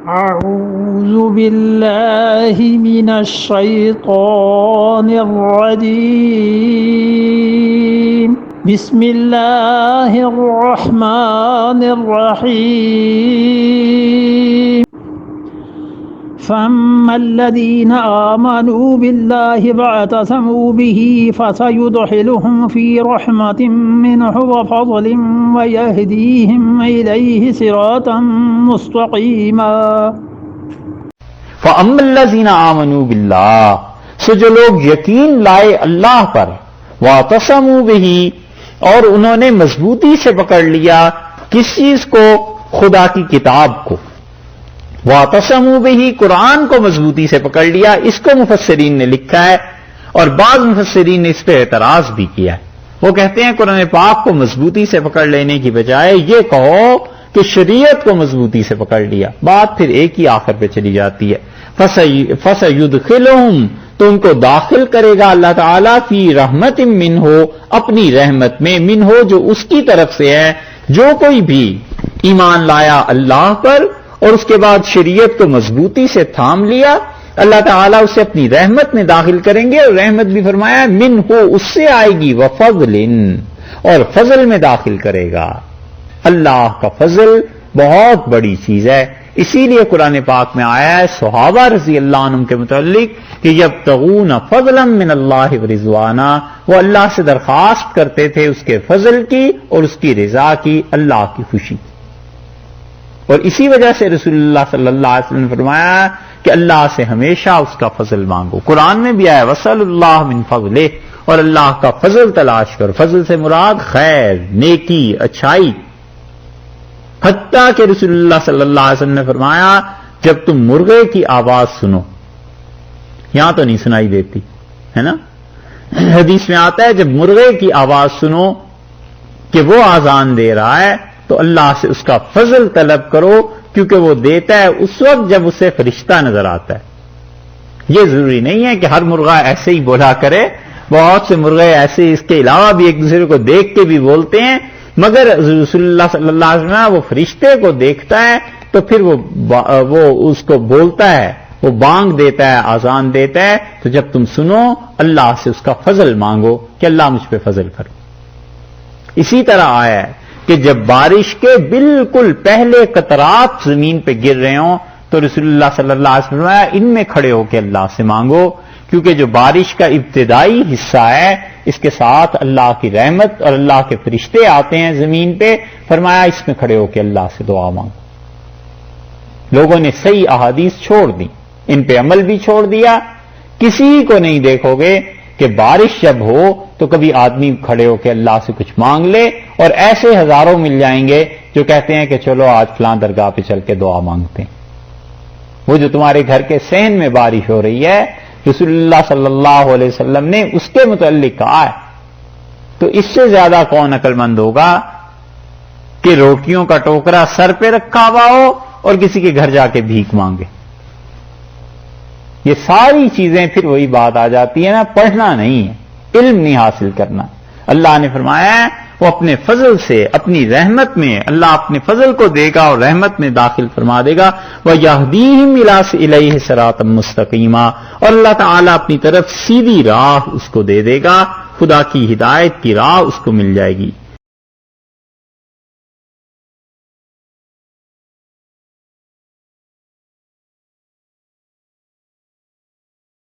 أعوذ بالله من الشيطان الرجيم بسم الله الرحمن الرحيم فأما الذين آمنوا بالله واعتصموا به فسيدخلهم في رحمة منه وفضل ويهديهم إليه صراطا مستقيما فَأَمَّا الَّذِينَ آمَنُوا بِاللَّهِ، سو جو لوگ یقین لائے اللہ پر، وَاعْتَصَمُوا بِهِ، اور انہوں نے مضبوطی سے پکڑ لیا کس چیز کو؟ خدا کی کتاب کو. وَاعْتَصَمُوا بِهِ، قرآن کو مضبوطی سے پکڑ لیا. اس کو مفسرین نے لکھا ہے اور بعض مفسرین نے اس پہ اعتراض بھی کیا ہے. وہ کہتے ہیں قرآن پاک کو مضبوطی سے پکڑ لینے کی بجائے یہ کہو کہ شریعت کو مضبوطی سے پکڑ لیا. بات پھر ایک ہی آخر پہ چلی جاتی ہے. فَسَيُدْخِلُهُمْ، تو ان کو داخل کرے گا اللہ تعالیٰ فی رحمت منہ، اپنی رحمت میں، منہ جو اس کی طرف سے ہے. جو کوئی بھی ایمان لایا اللہ پر اور اس کے بعد شریعت کو مضبوطی سے تھام لیا، اللہ تعالیٰ اسے اپنی رحمت میں داخل کریں گے. اور رحمت بھی فرمایا منہ، اس سے آئے گی، وفضل، اور فضل میں داخل کرے گا. اللہ کا فضل بہت بڑی چیز ہے. اسی لیے قرآن پاک میں آیا ہے صحابہ رضی اللہ عنہم کے متعلق کہ یبتغون فضلا من اللہ ورضوانا، وہ اللہ سے درخواست کرتے تھے اس کے فضل کی اور اس کی رضا کی، اللہ کی خوشی. اور اسی وجہ سے رسول اللہ صلی اللہ علیہ وسلم نے فرمایا کہ اللہ سے ہمیشہ اس کا فضل مانگو. قرآن میں بھی آیا وصل اللہ من فضلہ، اور اللہ کا فضل تلاش کرو. فضل سے مراد خیر، نیکی، اچھائی. حتیٰ کہ رسول اللہ صلی اللہ علیہ وسلم نے فرمایا جب تم مرغے کی آواز سنو، یہاں تو نہیں سنائی دیتی ہے نا، حدیث میں آتا ہے جب مرغے کی آواز سنو کہ وہ آذان دے رہا ہے تو اللہ سے اس کا فضل طلب کرو، کیونکہ وہ دیتا ہے اس وقت جب اسے فرشتہ نظر آتا ہے. یہ ضروری نہیں ہے کہ ہر مرغہ ایسے ہی بولا کرے، بہت سے مرغے ایسے اس کے علاوہ بھی ایک دوسرے کو دیکھ کے بھی بولتے ہیں، مگر رسول اللہ صلی اللہ علیہ وسلم وہ فرشتے کو دیکھتا ہے تو پھر وہ اس کو بولتا ہے، وہ بانگ دیتا ہے، آذان دیتا ہے. تو جب تم سنو اللہ سے اس کا فضل مانگو کہ اللہ مجھ پہ فضل کرو. اسی طرح آیا ہے کہ جب بارش کے بالکل پہلے قطرات زمین پہ گر رہے ہوں تو رسول اللہ صلی اللہ علیہ وسلم ان میں کھڑے ہو کے اللہ سے مانگو، کیونکہ جو بارش کا ابتدائی حصہ ہے اس کے ساتھ اللہ کی رحمت اور اللہ کے فرشتے آتے ہیں زمین پہ. فرمایا اس میں کھڑے ہو کے اللہ سے دعا مانگو. لوگوں نے صحیح احادیث چھوڑ دی، ان پہ عمل بھی چھوڑ دیا. کسی کو نہیں دیکھو گے کہ بارش جب ہو تو کبھی آدمی کھڑے ہو کے اللہ سے کچھ مانگ لے. اور ایسے ہزاروں مل جائیں گے جو کہتے ہیں کہ چلو آج فلاں درگاہ پہ چل کے دعا مانگتے ہیں. وہ جو تمہارے گھر کے صحن میں بارش ہو رہی ہے رسول اللہ صلی اللہ علیہ وسلم نے اس کے متعلق کہا ہے. تو اس سے زیادہ کون عقل مند ہوگا کہ روٹیوں کا ٹوکرا سر پہ رکھا ہوا ہو اور کسی کے گھر جا کے بھیک مانگے. یہ ساری چیزیں پھر وہی بات آ جاتی ہے نا، پڑھنا نہیں ہے، علم نہیں حاصل کرنا. اللہ نے فرمایا ہے وہ اپنے فضل سے، اپنی رحمت میں، اللہ اپنے فضل کو دے گا اور رحمت میں داخل فرما دے گا. وَيَهْدِيهِمْ إِلَيْهِ صِرَاطًا مُسْتَقِيمًا، اور اللہ تعالیٰ اپنی طرف سیدھی راہ اس کو دے دے گا، خدا کی ہدایت کی راہ اس کو مل جائے گی.